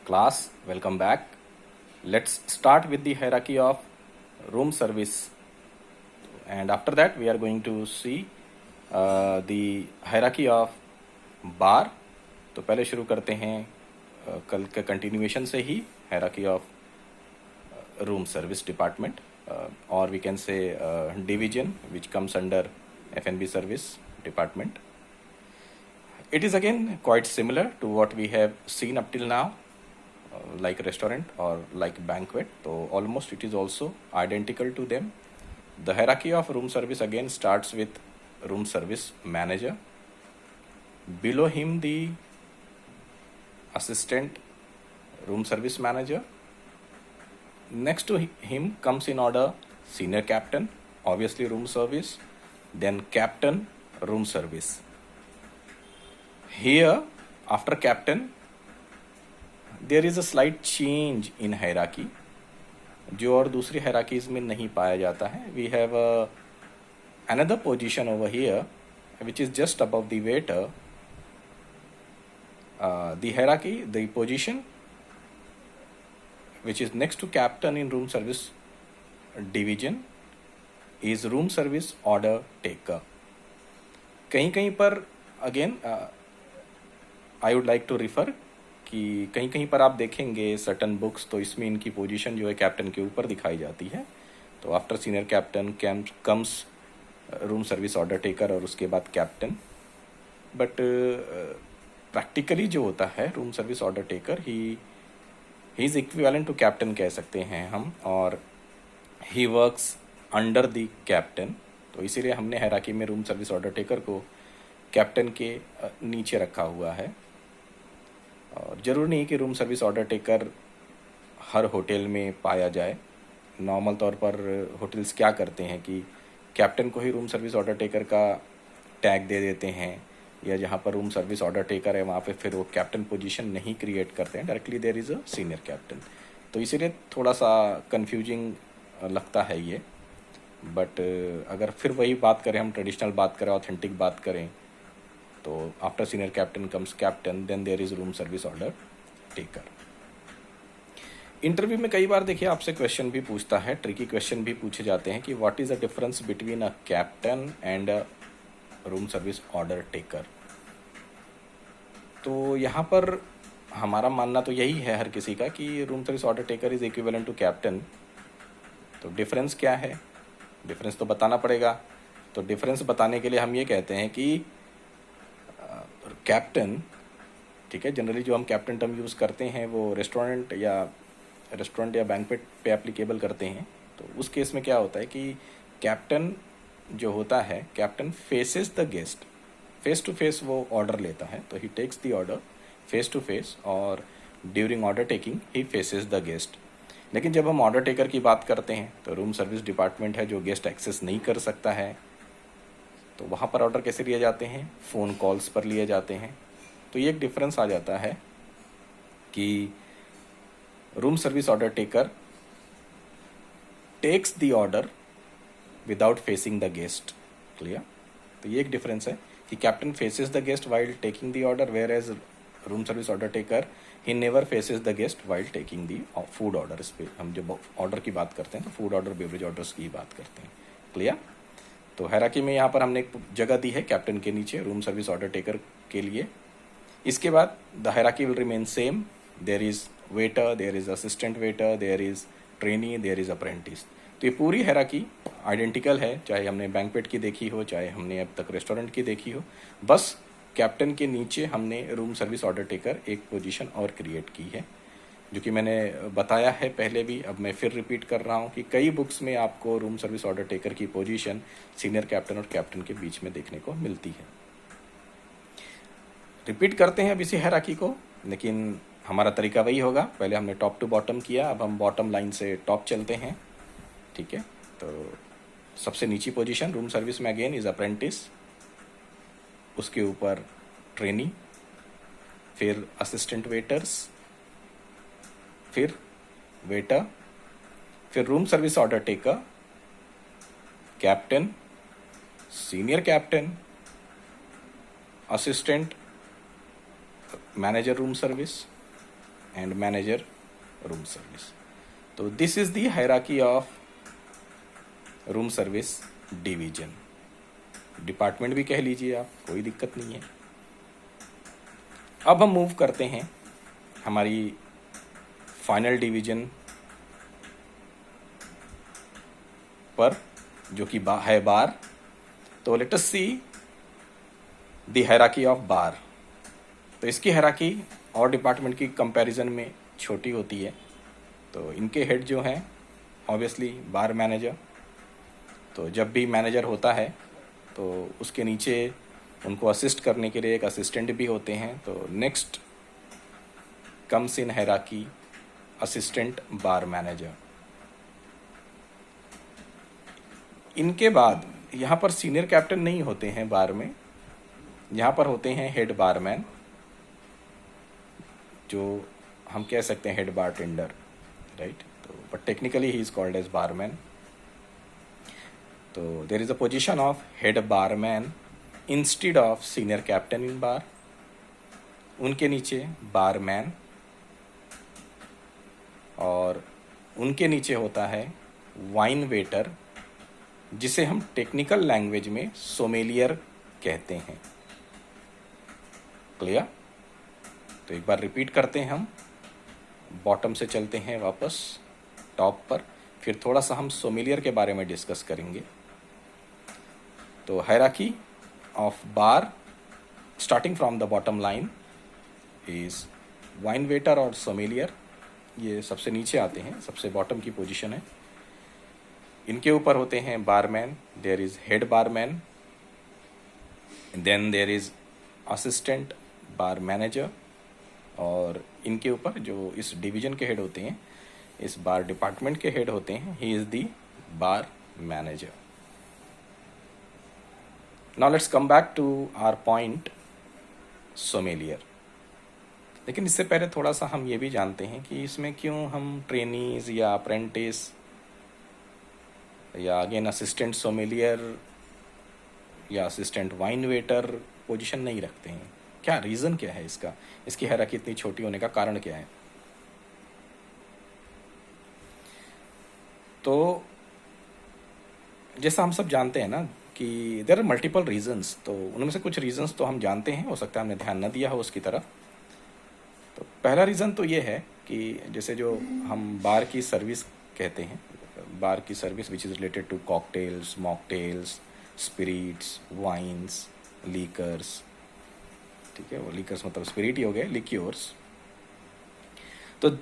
Class, welcome back. Let's start with the hierarchy of room service, and after that we are going to see the hierarchy of bar. तो पहले शुरू करते हैं कल के continuation से ही hierarchy of room service department, or we can say division which comes under F&B service department. It is again quite similar to what we have seen up till now, like restaurant or like banquet. So almost it is also identical to them. The hierarchy of room service again starts with room service manager. Below him the assistant room service manager. Next to him comes in order senior captain, obviously room service, then captain, room service. Here after captain there is a slight change in hierarchy जो और दूसरी hierarchies में नहीं पाया जाता है. We have another position over here which is just above the waiter. The hierarchy, the position which is next to captain in room service division is room service order taker. कहीं कहीं पर again I would like to refer कि कहीं कहीं पर आप देखेंगे certain books तो इसमें इनकी पोजीशन जो है कैप्टन के ऊपर दिखाई जाती है. तो after senior captain comes room service order taker और उसके बाद कैप्टन. बट प्रैक्टिकली जो होता है room service order taker he is equivalent to captain कह सकते हैं हम, और he works under the captain. तो इसीलिए हमने हायरार्की में रूम सर्विस ऑर्डर टेकर को कैप्टन के नीचे रखा हुआ है. और ज़रूर नहीं कि रूम सर्विस ऑर्डर टेकर हर होटल में पाया जाए. नॉर्मल तौर पर होटल्स क्या करते हैं कि कैप्टन को ही रूम सर्विस ऑर्डर टेकर का टैग दे देते हैं, या जहाँ पर रूम सर्विस ऑर्डर टेकर है वहाँ पे फिर वो कैप्टन पोजीशन नहीं क्रिएट करते हैं, directly there is a senior captain. तो इसीलिए थोड़ा सा कन्फ्यूजिंग लगता है ये. बट अगर फिर वही बात करें, हम ट्रेडिशनल बात करें, ऑथेंटिक बात करें, तो after senior captain comes captain, then there is room service order taker. Interview में कई बार देखिए आपसे क्वेश्चन भी पूछता है, ट्रिकी क्वेश्चन भी पूछे जाते हैं कि what is the difference between a captain and a room service order taker. तो यहाँ पर हमारा मानना तो यही है हर किसी का कि room service order taker is equivalent to captain. तो डिफरेंस क्या है, डिफरेंस तो बताना पड़ेगा. तो डिफरेंस बताने के लिए हम ये कहते हैं कि कैप्टन, ठीक है, जनरली जो हम कैप्टन टर्म यूज़ करते हैं वो रेस्टोरेंट या बैंक्वेट पे एप्लीकेबल करते हैं. तो उस केस में क्या होता है कि कैप्टन जो होता है, captain faces the guest, face to face वो ऑर्डर लेता है. तो he takes the order face to face, और during order taking he faces the guest. लेकिन जब हम ऑर्डर टेकर की बात करते हैं तो रूम सर्विस डिपार्टमेंट है जो गेस्ट एक्सेस नहीं कर सकता है. तो वहाँ पर ऑर्डर कैसे लिए जाते हैं, फ़ोन कॉल्स पर लिए जाते हैं. तो ये एक डिफरेंस आ जाता है कि room service order taker takes the order without facing the guest. Clear. तो ये एक डिफरेंस है कि captain faces the guest while taking the order, whereas room service order taker he never faces the guest while taking the food order. इस पर हम जब order की बात करते हैं तो फूड ऑर्डर, बेवरेज ऑर्डर्स की बात करते हैं. क्लियर. तो हायरार्की में यहाँ पर हमने एक जगह दी है कैप्टन के नीचे रूम सर्विस ऑर्डर टेकर के लिए. इसके बाद the hierarchy will remain same. There is waiter, there is assistant waiter, there is trainee, there is apprentice. तो ये पूरी हायरार्की आइडेंटिकल है, चाहे हमने बैंक्वेट की देखी हो, चाहे हमने अब तक रेस्टोरेंट की देखी हो. बस कैप्टन के नीचे हमने रूम सर्विस ऑर्डर टेकर एक पोजीशन और क्रिएट की है, जो कि मैंने बताया है पहले भी. अब मैं फिर रिपीट कर रहा हूँ कि कई बुक्स में आपको रूम सर्विस ऑर्डर टेकर की पोजीशन सीनियर कैप्टन और कैप्टन के बीच में देखने को मिलती है. रिपीट करते हैं अब इसी हायरार्की को, लेकिन हमारा तरीका वही होगा. पहले हमने टॉप टू बॉटम किया, अब हम बॉटम लाइन से टॉप चलते हैं. ठीक है. तो सबसे नीची पोजीशन रूम सर्विस में अगेन इज अप्रेंटिस, उसके ऊपर ट्रेनी, फिर असिस्टेंट वेटर्स, फिर वेटर, फिर room service order taker, captain, senior captain, assistant manager room service, and manager room service. तो this is the hierarchy of room service division. Department भी कह लीजिए आप, कोई दिक्कत नहीं है. अब हम मूव करते हैं हमारी फाइनल डिवीजन पर, जो कि है बार. तो let us see the hierarchy of बार. तो इसकी हायरार्की और डिपार्टमेंट की कंपैरिजन में छोटी होती है. तो इनके हेड जो हैं ऑब्वियसली बार मैनेजर. तो जब भी मैनेजर होता है तो उसके नीचे उनको असिस्ट करने के लिए एक असिस्टेंट भी होते हैं. तो next comes in hierarchy assistant bar manager. इनके बाद यहाँ पर सीनियर कैप्टन नहीं होते हैं बार में, यहाँ पर होते हैं हेड बारमैन, जो हम कह सकते हैं हेड बार टेंडर, राइट. तो but technically he is called as barman. तो there is a position of head barman instead of senior captain in bar. उनके नीचे बारमैन और उनके नीचे होता है वाइन वेटर, जिसे हम टेक्निकल लैंग्वेज में सोमेलियर कहते हैं. क्लियर. तो एक बार रिपीट करते हैं हम. बॉटम से चलते हैं वापस टॉप पर, फिर थोड़ा सा हम सोमेलियर के बारे में डिस्कस करेंगे. तो hierarchy of bar starting from the bottom line is wine waiter और सोमेलियर. ये सबसे नीचे आते हैं, सबसे बॉटम की पोजीशन है. इनके ऊपर होते हैं barman, there is head barman, then there is assistant bar manager, और इनके ऊपर जो इस डिवीजन के हेड होते हैं, इस बार डिपार्टमेंट के हेड होते हैं, he is the bar manager. Now let's come back to our point sommelier. लेकिन इससे पहले थोड़ा सा हम ये भी जानते हैं कि इसमें क्यों हम ट्रेनीज या अप्रेंटिस या अगेन असिस्टेंट सोमेलियर या असिस्टेंट वाइन वेटर पोजीशन नहीं रखते हैं. क्या रीज़न क्या है इसका, इसकी हायरार्की इतनी छोटी होने का कारण क्या है? तो जैसा हम सब जानते हैं ना कि देयर आर मल्टीपल रीजंस. तो उनमें से कुछ रीजंस तो हम जानते हैं, हो सकता है हमने ध्यान न दिया हो उसकी तरफ. तो पहला रीज़न तो ये है कि जैसे जो हम बार की सर्विस कहते हैं, बार की service which is related to cocktails, mocktails, spirits, wines, liquors. ठीक है, वो लीकर्स मतलब स्पिरिट ही हो गए, लिक्योर्स. तो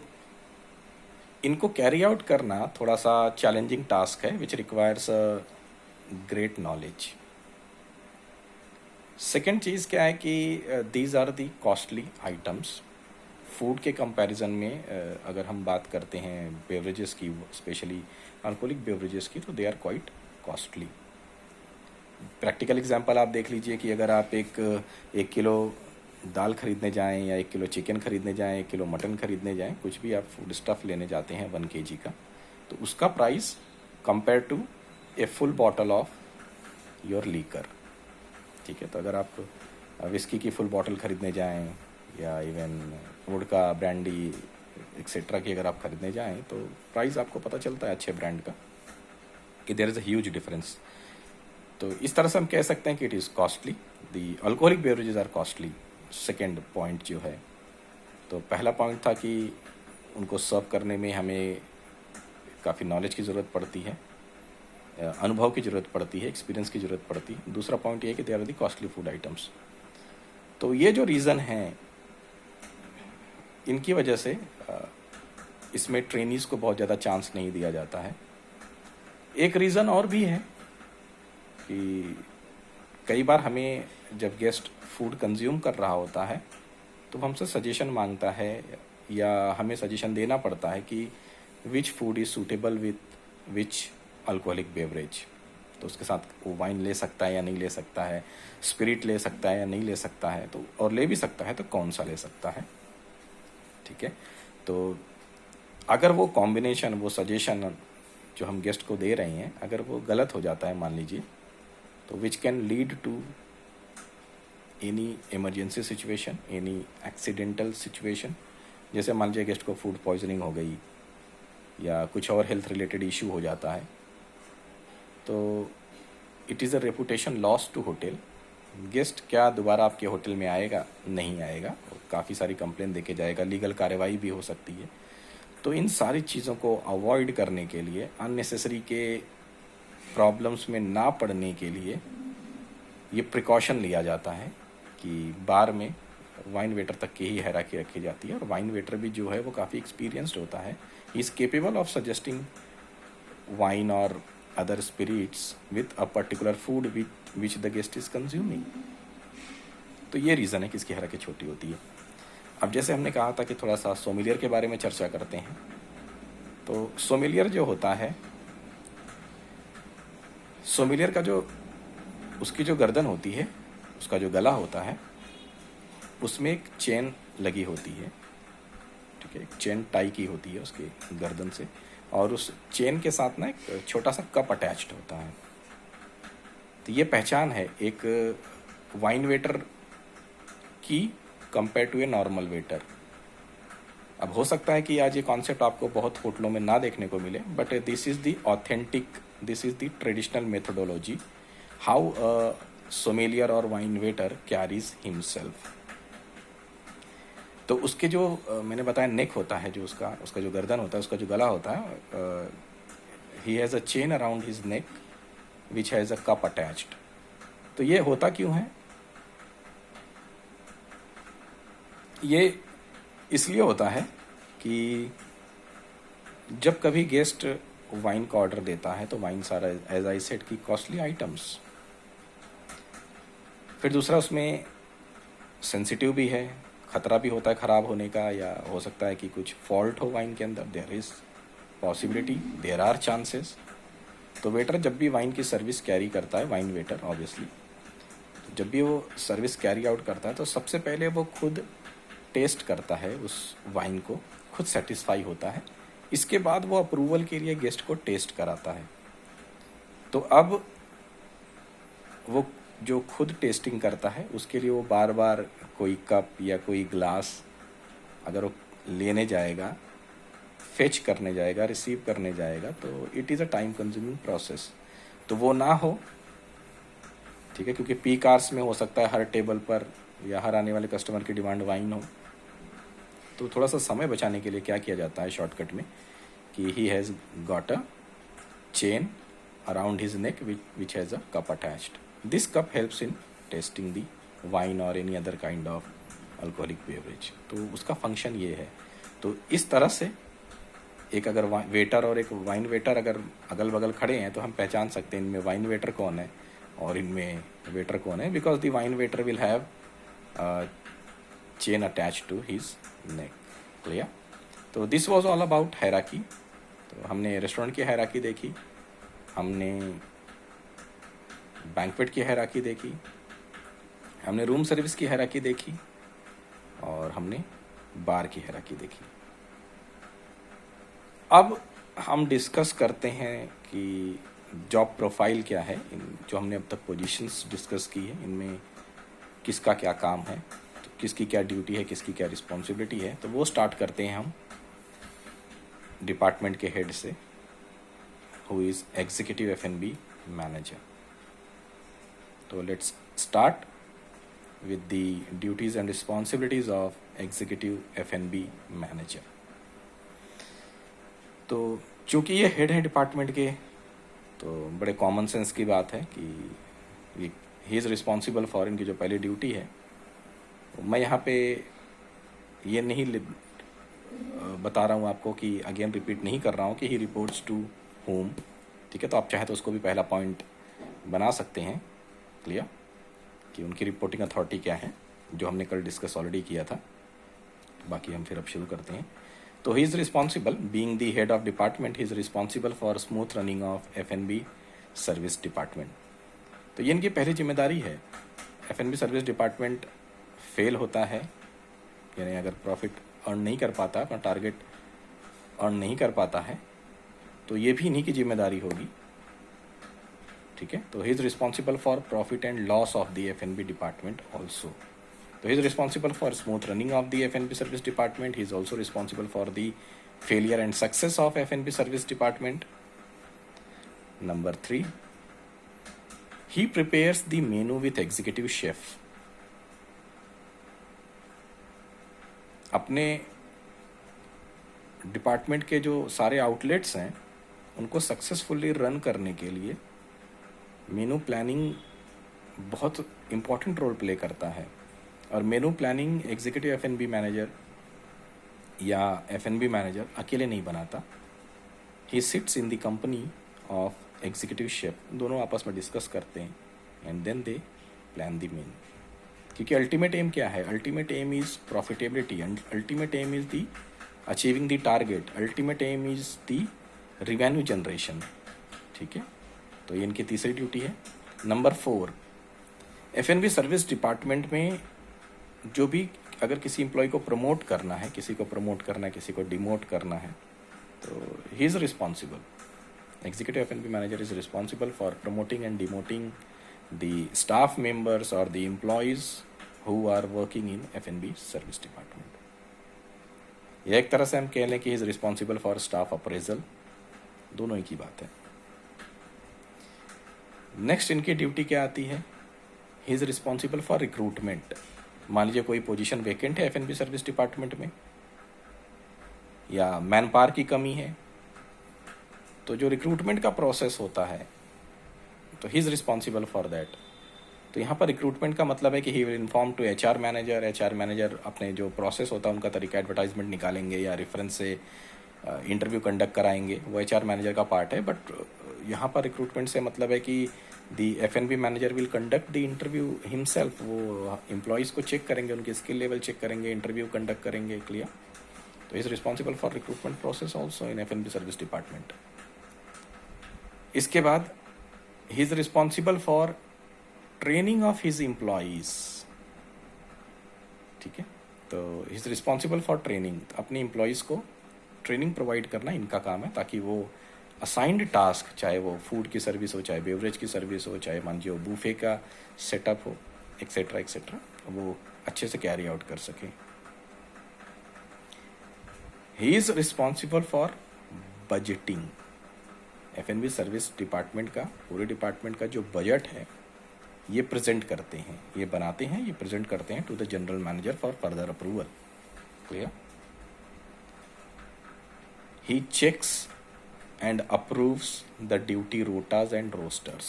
इनको कैरी आउट करना थोड़ा सा चैलेंजिंग टास्क है, which requires a great knowledge. Second चीज़ क्या है कि these are the costly items. Food के कंपैरिजन में अगर हम बात करते हैं बेवरेजेस की, स्पेशली अल्कोहलिक बेवरेजेस की, तो they are quite costly. Practical example आप देख लीजिए कि अगर आप एक किलो दाल खरीदने जाएं या 1 किलो चिकन खरीदने जाएं, 1 किलो मटन खरीदने जाएं, कुछ भी आप फूड स्टफ लेने जाते हैं 1 kg का, तो उसका price compare to a full bottle of your liquor. ठीक है. तो अगर आप विस्की की फुल बॉटल खरीदने जाएं या इवन वोडका, ब्रांडी एक्सेट्रा की अगर आप खरीदने जाएं, तो प्राइस आपको पता चलता है अच्छे ब्रांड का कि there is a huge difference. तो इस तरह से हम कह सकते हैं कि it is costly. The alcoholic beverages are costly. Second point जो है, तो पहला पॉइंट था कि उनको सर्व करने में हमें काफ़ी नॉलेज की ज़रूरत पड़ती है, अनुभव की ज़रूरत पड़ती है, एक्सपीरियंस की ज़रूरत पड़ती है. दूसरा पॉइंट ये है कि they are the costly food items. तो ये जो रीज़न है, इनकी वजह से इसमें ट्रेनीज़ को बहुत ज़्यादा चांस नहीं दिया जाता है. एक रीज़न और भी है कि कई बार हमें जब गेस्ट फूड कंज्यूम कर रहा होता है तो हमसे सजेशन मांगता है या हमें सजेशन देना पड़ता है कि which food is suitable with which alcoholic beverage. तो उसके साथ वो वाइन ले सकता है या नहीं ले सकता है, स्पिरिट ले सकता है या नहीं ले सकता है, तो और ले भी सकता है तो कौन सा ले सकता है. ठीक है. तो अगर वो कॉम्बिनेशन, वो सजेशन जो हम गेस्ट को दे रहे हैं, अगर वो गलत हो जाता है मान लीजिए, तो which can lead to any emergency situation, any accidental situation, जैसे मान लीजिए गेस्ट को फूड पॉइजनिंग हो गई या कुछ और हेल्थ रिलेटेड इशू हो जाता है, तो it is a reputation loss to hotel. Guest क्या दोबारा आपके होटल में आएगा? नहीं आएगा, काफ़ी सारी कंप्लेन देके जाएगा, लीगल कार्रवाई भी हो सकती है। तो इन सारी चीज़ों को अवॉइड करने के लिए, अननेसेसरी के प्रॉब्लम्स में ना पड़ने के लिए ये प्रिकॉशन लिया जाता है कि बार में वाइन वेटर तक की ही हैराकी रखी जाती है। और वाइन वेटर भी जो है वो काफ़ी एक्सपीरियंस्ड होता है, he is capable of suggesting wine और other spirits with a particular food which the guest is consuming. तो ये रीज़न है कि इसकी हैराकी छोटी होती है। अब जैसे हमने कहा था कि थोड़ा सा सोमिलियर के बारे में चर्चा करते हैं। तो सोमिलियर जो होता है, सोमिलियर का जो उसकी जो गर्दन होती है, उसका जो गला होता है, उसमें एक चेन लगी होती है, ठीक है, एक चेन टाई की होती है उसके गर्दन से, और उस चेन के साथ ना एक छोटा सा कप अटैच्ड होता है। तो ये पहचान है एक वाइन वेटर की compare to a normal waiter. अब हो सकता है कि आज ये कॉन्सेप्ट आपको बहुत होटलों में ना देखने को मिले, but this is the authentic, this is the traditional methodology how a sommelier और वाइन वेटर कैरीज हिमसेल्फ। तो उसके जो मैंने बताया नेक होता है, जो उसका जो गर्दन होता है, उसका जो गला होता है, he has a chain around his neck which has a cup attached. तो ये होता क्यों है? ये इसलिए होता है कि जब कभी गेस्ट वाइन का ऑर्डर देता है तो वाइन सारा एज आई सेड की कॉस्टली आइटम्स, फिर दूसरा उसमें सेंसिटिव भी है, खतरा भी होता है ख़राब होने का, या हो सकता है कि कुछ फॉल्ट हो वाइन के अंदर, there is possibility, there are chances. तो वेटर जब भी वाइन की सर्विस कैरी करता है, वाइन वेटर ऑब्वियसली, जब भी वो सर्विस कैरी आउट करता है तो सबसे पहले वो खुद टेस्ट करता है उस वाइन को, खुद सेटिस्फाई होता है, इसके बाद वो अप्रूवल के लिए गेस्ट को टेस्ट कराता है। तो अब वो जो खुद टेस्टिंग करता है उसके लिए वो बार बार कोई कप या कोई ग्लास अगर वो लेने जाएगा, फेच करने जाएगा, रिसीव करने जाएगा, तो it is a time consuming process. तो वो ना हो, ठीक है, क्योंकि पीक आवर्स में हो सकता है हर टेबल पर या हर आने वाले कस्टमर की डिमांड वाइन हो। तो थोड़ा सा समय बचाने के लिए क्या किया जाता है शॉर्टकट में कि he has got a chain around his neck which has a cup attached. This cup helps in tasting the wine और any other kind of alcoholic beverage. तो उसका फंक्शन ये है। तो इस तरह से एक अगर वेटर और एक वाइन वेटर अगर अगल बगल खड़े हैं तो हम पहचान सकते हैं इनमें वाइन वेटर कौन है और इनमें वेटर कौन है, because the wine waiter will have chain attach to his neck. Clear? तो this was all about hierarchy. तो हमने रेस्टोरेंट की हायरार्की देखी, हमने बैंक्वेट की हायरार्की देखी, हमने रूम सर्विस की हायरार्की देखी, और हमने बार की हायरार्की देखी। अब हम डिस्कस करते हैं कि जॉब प्रोफाइल क्या है। जो हमने अब तक पोजीशंस डिस्कस की है, इनमें किसका क्या काम है, तो किसकी क्या ड्यूटी है, किसकी क्या रिस्पॉन्सिबिलिटी है। तो वो स्टार्ट करते हैं हम डिपार्टमेंट के हेड से, who is executive F&B manager. तो let's start with the duties and responsibilities of executive F&B manager। तो चूंकि ये हेड है डिपार्टमेंट के, तो बड़े कॉमन सेंस की बात है कि ही इज़ रिस्पॉन्सिबल फॉर, इनकी जो पहली ड्यूटी है, मैं यहाँ पे ये नहीं बता रहा हूँ आपको कि अगेन रिपीट नहीं कर रहा हूँ कि ही रिपोर्ट्स टू होम। ठीक है, तो आप चाहे तो उसको भी पहला पॉइंट बना सकते हैं क्लियर, कि उनकी रिपोर्टिंग अथॉरिटी क्या है, जो हमने कल डिस्कस ऑलरेडी किया था। बाकी हम फिर अब शुरू करते हैं। तो he is responsible, being the head of department, he is responsible for smooth running of F&B service department. तो ये इनकी पहली जिम्मेदारी है। F&B सर्विस डिपार्टमेंट फेल होता है, यानी अगर प्रॉफिट अर्न नहीं कर पाता, अपना टारगेट अर्न नहीं कर पाता है, तो ये भी इन्हीं की जिम्मेदारी होगी। ठीक है, तो he is responsible for profit and loss of the F&B department also. तो So he is responsible for smooth running of the F&B service department. He is also responsible for the failure and success of F&B service department. Number 3, he prepares the menu with executive chef. अपने department के जो सारे outlets हैं उनको successfully run करने के लिए मेनू planning बहुत इम्पॉर्टेंट रोल प्ले करता है. और मेनू प्लानिंग एग्जीक्यूटिव F&B मैनेजर या F&B मैनेजर अकेले नहीं बनाता. He sits in the company of executive chef. दोनों आपस में डिस्कस करते हैं and then they plan the menu. क्योंकि अल्टीमेट एम क्या है? Ultimate aim is profitability and ultimate aim is the achieving the target. Ultimate aim is the revenue generation. ठीक है, तो ये इनकी तीसरी ड्यूटी है. नंबर 4, F&B सर्विस डिपार्टमेंट में जो भी अगर किसी एम्प्लॉय को प्रमोट करना है, किसी को प्रमोट करना है, किसी को डिमोट करना है, तो he is responsible. Executive F&B manager is responsible for promoting and demoting the staff members और the employees who are working in F&B service department. यह एक तरह से हम कह लें कि he is responsible for staff appraisal. दोनों ही की बात है. नेक्स्ट इनकी ड्यूटी क्या आती है? ही इज रिस्पॉन्सिबल फॉर रिक्रूटमेंट. मान लीजिए कोई पोजीशन वेकेंट है F&B सर्विस डिपार्टमेंट में या मैन पावर की कमी है, तो जो रिक्रूटमेंट का प्रोसेस होता है तो he is responsible for that. तो यहाँ पर रिक्रूटमेंट का मतलब है कि he will inform to HR manager. HR manager अपने जो प्रोसेस होता है उनका तरीका एडवर्टाइजमेंट निकालेंगे या रेफरेंस से इंटरव्यू कंडक्ट कराएंगे. वो HR मैनेजर का पार्ट है. बट यहाँ पर रिक्रूटमेंट से मतलब है कि दी F&B manager will conduct the interview himself. वो एम्प्लॉयज़ को चेक करेंगे, उनके स्किल लेवल चेक करेंगे, इंटरव्यू कंडक्ट करेंगे. क्लियर? तो is responsible for recruitment process also in F&B service department. इसके बाद ही is responsible for training of his employees. ठीक है, तो he is responsible for training. अपने एम्प्लॉयज़ को ट्रेनिंग प्रोवाइड करना इनका काम है, ताकि वो असाइंड टास्क, चाहे वो फूड की सर्विस हो, चाहे बेवरेज की सर्विस हो, चाहे मान लीजिए वो बूफे का सेटअप हो, एक्सेट्रा एक्सेट्रा, वो अच्छे से कैरी आउट कर सके. ही is responsible for budgeting. F&B service department का, पूरे डिपार्टमेंट का जो बजट है ये प्रेजेंट करते हैं, ये बनाते हैं, ये प्रेजेंट करते हैं to the general manager for further approval. Clear? He checks and approves the duty rotas and rosters.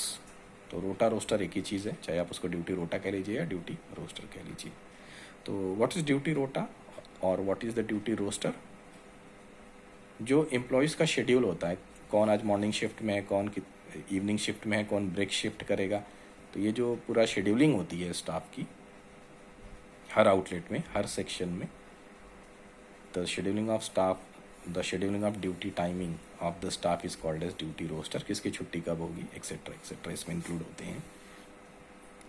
तो रोटा रोस्टर एक ही चीज़ है, चाहे आप उसको ड्यूटी रोटा कह लीजिए या ड्यूटी रोस्टर कह लीजिए. तो व्हाट इज़ ड्यूटी रोटा और what is the duty roster? जो एम्प्लॉयज़ का शेड्यूल होता है, कौन आज मॉर्निंग शिफ्ट में है, कौन इवनिंग शिफ्ट में है, कौन ब्रेक शिफ्ट करेगा. तो ये जो पूरा शेड्यूलिंग होती है स्टाफ की हर आउटलेट में, हर सेक्शन में, the scheduling of staff, the scheduling of duty timing of the staff is called as duty roster. किसकी छुट्टी कब होगी, एक्सेट्रा एक्सेट्रा, इसमें इंक्लूड होते हैं.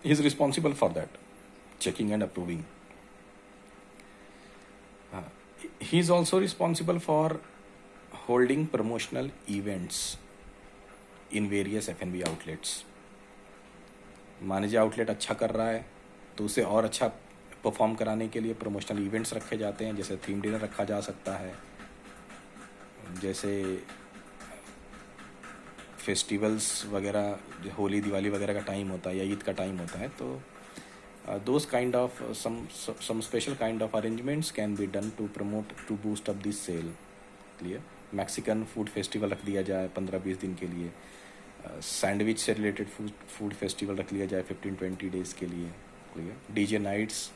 He is responsible for that, checking and approving. He is also responsible for holding promotional events in various F&B outlets. मान लीजिए outlet अच्छा कर रहा है तो उसे और अच्छा परफॉर्म कराने के लिए प्रमोशनल इवेंट्स रखे जाते हैं. जैसे थीम डिनर रखा जा सकता है, जैसे फेस्टिवल्स वगैरह, होली दिवाली वगैरह का टाइम होता है या ईद का टाइम होता है. तो those kind of some special kind of arrangements can be done to promote, to boost up this sale. Clear? Mexican food festival रख दिया जाए 15-20 दिन के लिए. सैंडविच से रिलेटेड फूड फेस्टिवल रख लिया जाए 15-20 डेज के लिए. क्लियर? DJ नाइट्स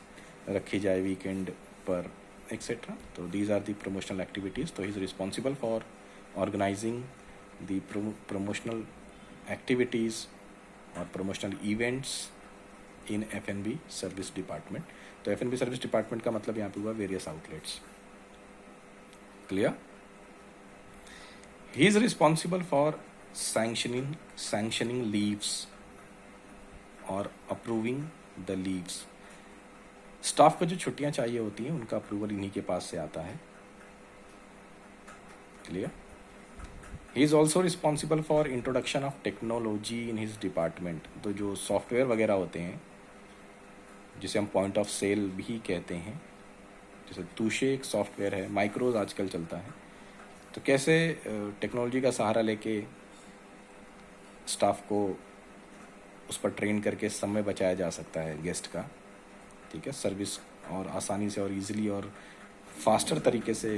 रखी जाए वीकेंड पर, एक्सेट्रा. तो these are the promotional activities. तो he is responsible for organising the promotional activities और promotional events in F&B service department. तो F&B सर्विस डिपार्टमेंट का मतलब यहाँ पे हुआ various outlets. Clear? He is responsible for sanctioning leaves और approving the leaves. Staff को जो छुट्टियां चाहिए होती हैं उनका अप्रूवल इन्हीं के पास से आता है. Clear? He is also responsible for introduction of technology in his department. तो जो सॉफ्टवेयर वगैरह होते हैं जिसे हम पॉइंट ऑफ सेल भी कहते हैं, जैसे तूशे एक सॉफ्टवेयर है, माइक्रोज आजकल चलता है। तो कैसे टेक्नोलॉजी का सहारा लेके स्टाफ को उस पर ट्रेन करके समय बचाया जा सकता है गेस्ट का, ठीक है, सर्विस और आसानी से और इजीली और फास्टर तरीके से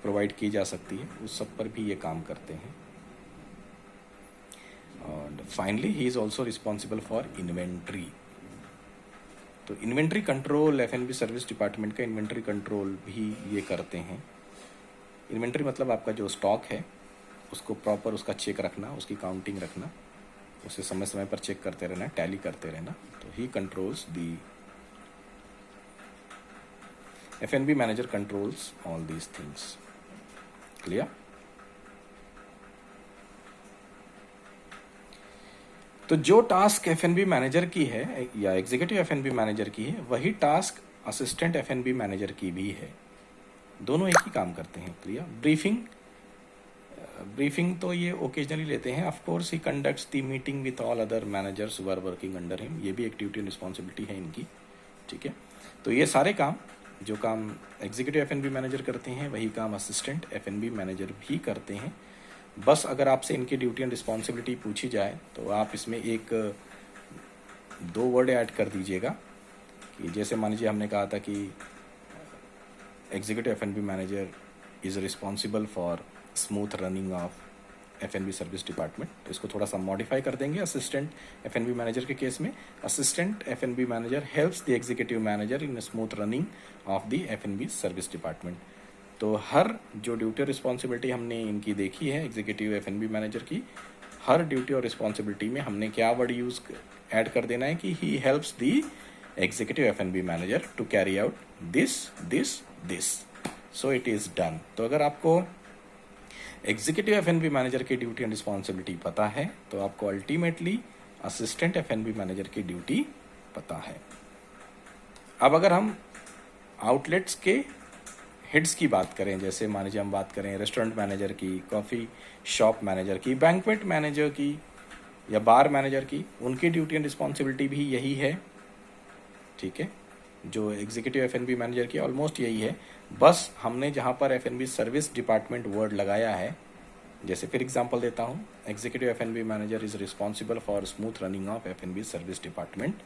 प्रोवाइड की जा सकती है, उस सब पर भी ये काम करते हैं। और finally he is also responsible for inventory. तो inventory control, F&B service department का इन्वेंट्री कंट्रोल भी ये करते हैं। इन्वेंट्री मतलब आपका जो स्टॉक है उसको प्रॉपर उसका चेक रखना, उसकी काउंटिंग रखना, उसे समय समय पर चेक करते रहना, टैली करते रहना। तो ही controls the F&B manager controls all these things. Clear? तो जो टास्क F&B मैनेजर की है या एग्जीक्यूटिव F&B मैनेजर की है, वही टास्क असिस्टेंट F&B मैनेजर की भी है। दोनों एक ही काम करते हैं। क्लियर? ब्रीफिंग तो ये ओकेजनली लेते हैं। Of course he conducts the meeting with all other managers who are working under him. ये भी एक ड्यूटी एंड रिस्पॉन्सिबिलिटी है इनकी, ठीक है। तो ये सारे काम, जो काम एग्जीक्यूटिव F&B मैनेजर करते हैं, वही काम असिस्टेंट F&B मैनेजर भी करते हैं। बस अगर आपसे इनकी ड्यूटी एंड रिस्पॉन्सिबिलिटी पूछी जाए तो आप इसमें एक दो वर्ड ऐड कर दीजिएगा कि जैसे मान लीजिए हमने कहा था कि executive F&B manager is responsible for smooth running of F&B service department, तो इसको थोड़ा सा मॉडिफाई कर देंगे। असिस्टेंट F&B मैनेजर के केस में, assistant F&B manager helps the executive manager in smooth running of the F&B service department. तो हर जो ड्यूटी और रिस्पॉन्सिबिलिटी हमने इनकी देखी है एग्जीक्यूटिव F&B मैनेजर की, हर ड्यूटी और रिस्पॉन्सिबिलिटी में हमने क्या वर्ड यूज ऐड कर देना है कि he helps the executive F&B manager to carry out this this this, so it is done. तो अगर आपको एग्जीक्यूटिव F&B मैनेजर की ड्यूटी एंड रिस्पॉन्सिबिलिटी पता है तो आपको अल्टीमेटली असिस्टेंट F&B मैनेजर की ड्यूटी पता है। अब अगर हम आउटलेट्स के हेड्स की बात करें, जैसे मान लीजिए हम बात करें रेस्टोरेंट मैनेजर की, कॉफ़ी शॉप मैनेजर की, बैंक्वेट मैनेजर की या बार मैनेजर की, उनकी ड्यूटी एंड रिस्पॉन्सिबिलिटी भी यही है, ठीक है, जो एग्जीक्यूटिव F&B मैनेजर की ऑलमोस्ट यही है। बस हमने जहाँ पर F&B सर्विस डिपार्टमेंट वर्ड लगाया है, जैसे फिर एग्जांपल देता हूँ, executive F&B manager is responsible for smooth running of F&B service department.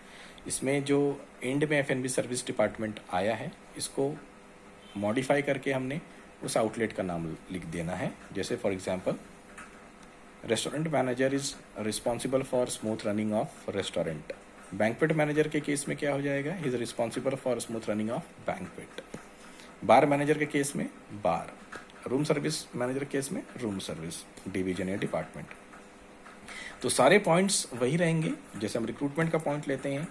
इसमें जो एंड में F&B सर्विस डिपार्टमेंट आया है, इसको मॉडिफाई करके हमने उस आउटलेट का नाम लिख देना है। जैसे for example, restaurant manager is responsible for smooth running of restaurant. Banquet manager के केस में क्या हो जाएगा, ही is responsible for smooth running of banquet. Bar manager के केस में बार, रूम सर्विस मैनेजर के केस में रूम सर्विस डिवीजन या डिपार्टमेंट। तो सारे पॉइंट्स वही रहेंगे। जैसे हम रिक्रूटमेंट का पॉइंट लेते हैं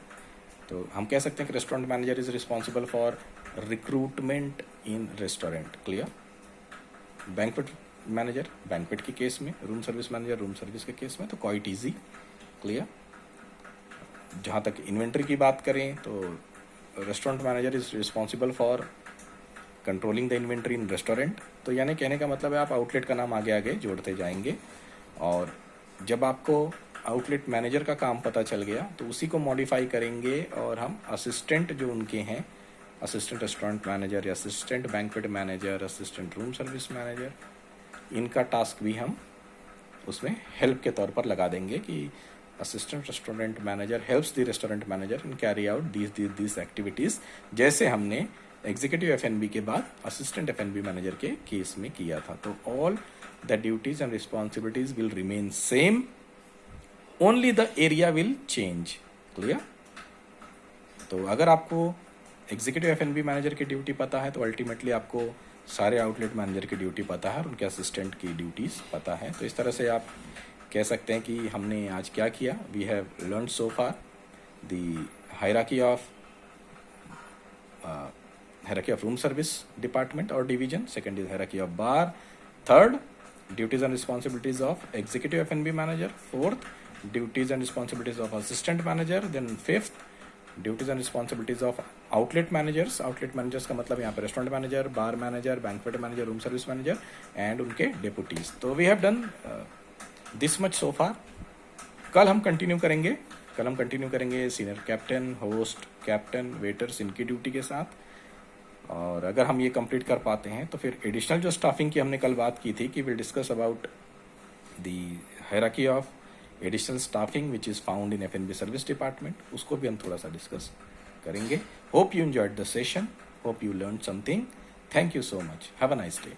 तो हम कह सकते हैं कि restaurant manager is responsible for recruitment in restaurant. Clear? Banquet manager banquet के केस में, room service manager room service के केस में, तो क्वाइट इजी। क्लियर? जहाँ तक इन्वेंट्री की बात करें तो restaurant manager is responsible for controlling the inventory in restaurant. तो यानी कहने का मतलब है आप आउटलेट का नाम आगे आगे जोड़ते जाएंगे, और जब आपको आउटलेट मैनेजर का काम पता चल गया तो उसी को मॉडिफाई करेंगे और हम असिस्टेंट जो उनके हैं, असिस्टेंट रेस्टोरेंट मैनेजर या assistant banquet manager, assistant room service manager, इनका टास्क भी हम उसमें हेल्प के तौर पर लगा देंगे कि assistant restaurant manager helps the restaurant manager in carry out these activities, जैसे हमने एग्जीक्यूटिव F&B के बाद असिस्टेंट F&B मैनेजर के केस में किया था। तो all the duties and responsibilities will remain same, only the area will change. Clear? तो अगर आपको एग्जीक्यूटिव F&B मैनेजर की ड्यूटी पता है तो अल्टीमेटली आपको सारे आउटलेट मैनेजर की ड्यूटी पता है और उनके असिस्टेंट की ड्यूटीज पता है। तो इस तरह से आप कह सकते हैं कि हमने आज क्या किया। We have learn so far the hierarchy of room service department और division, second is hierarchy of bar, third duties and responsibilities of executive F&B manager, fourth duties and responsibilities of assistant manager, then fifth duties and responsibilities of outlet managers का मतलब यहाँ पे restaurant manager, bar manager, banquet manager, room service manager and उनके deputies. तो we have done this much so far. कल हम continue करेंगे कल हम कंटिन्यू करेंगे senior captain, host, captain, waiters इनकी ड्यूटी के साथ। और अगर हम ये कंप्लीट कर पाते हैं तो फिर एडिशनल जो स्टाफिंग की हमने कल बात की थी कि will discuss about the hierarchy of additional staffing which is found in F&B service department, उसको भी हम थोड़ा सा डिस्कस करेंगे। Hope you enjoyed the session, hope you learn something. Thank you so much, have a nice day.